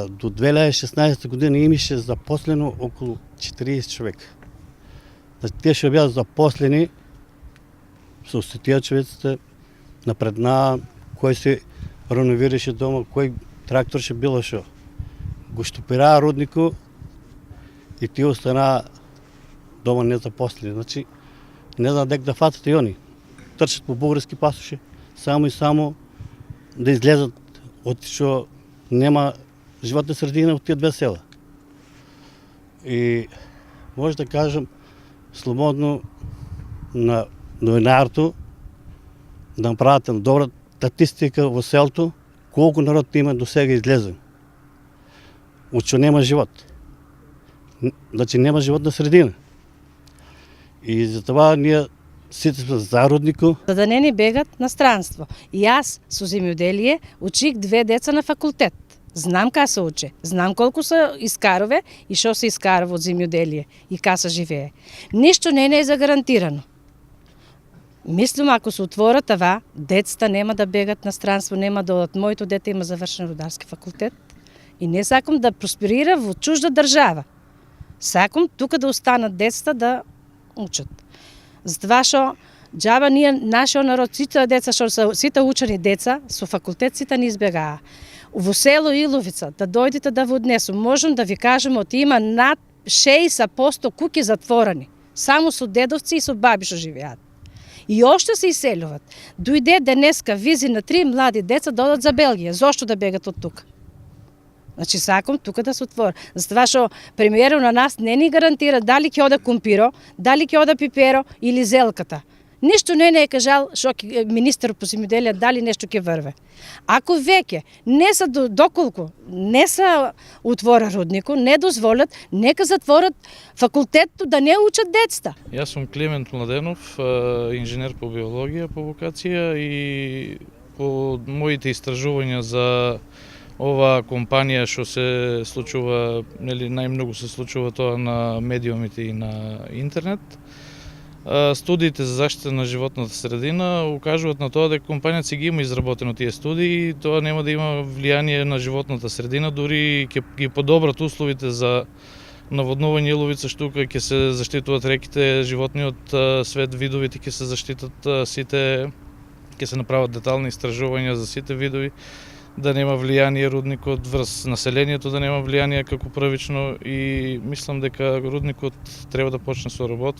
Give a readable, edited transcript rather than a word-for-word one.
до 2016 година имаше запослено около 40 човека. Значи, те ще бяха запослени с тия човеците напредна, кой се реновираше дома, кой трактор ще билаше. Го штопира руднико и ти остана дома незапослени. Значи, не знам дек да фатат и они. Търсят по български пасоши, само и само да излезат от що няма животна средина от тия две села. И може да кажем свободно на новинарто да направят добра статистика в селото, колко народ има до сега излезе. От що няма живот. Значи няма животна средина. И затова ние сите сме за руднико. За да не ни бегат на странство. И аз со земјоделие учих 2 деца на факултет. Знам ка се уче, знам колку се искарове и што се искарува од земјоделие и ка се живее. Ништо не е загарантирано. Мислам, ако се отворат ава, децата нема да бегат на странство, нема да одат. Моето дете има завршен рударски факултет и не сакам да просперира во чужда држава. Сакам тука да останат децата да учат. Затоа што џаба ние, нашиот народ, сите деца што се сите учени деца со факултет сите ни избегаа. Во село Иловица да дојдете да ви однесу, можам да ви кажем од има над 60% куќи затворени. Само со дедовци и со баби што живеат. И още се иселуват. Дојде денеска визи на 3 млади деца да одат за Белгија. Зошто да бегат од тука? Значи сакам тука да се отвори. Затоа што премиерот на нас не ни гарантира дали ќе ода компиро, дали ќе ода пиперо или зелката. Ништо не е кажал што министерот по земјоделие дали нешто ќе врве. Ако веќе не се доколку не се отвора руднико, не дозволят, нека затворат факултетот да не учат децата. Јас сум Климент Младенов, инженер по биологија по вокација и по моите истражувања за ова компанија што се случува, нели најмногу се случува тоа на медиумите и на интернет. Студиите за заштита на животната средина укажуваат на тоа дека компанијата си ги има изработено тие студии и тоа нема да има влијание на животната средина, дури ќе ги подобрат условите за наводнување Иловица, што ќе се заштитуваат реките, животниот свет, видовите ќе се заштитат сите, ќе се направат детални истражувања за сите видови, да нема влијание рудникот врз населението, да нема влијание како првично и мислам дека рудникот треба да почне со работа.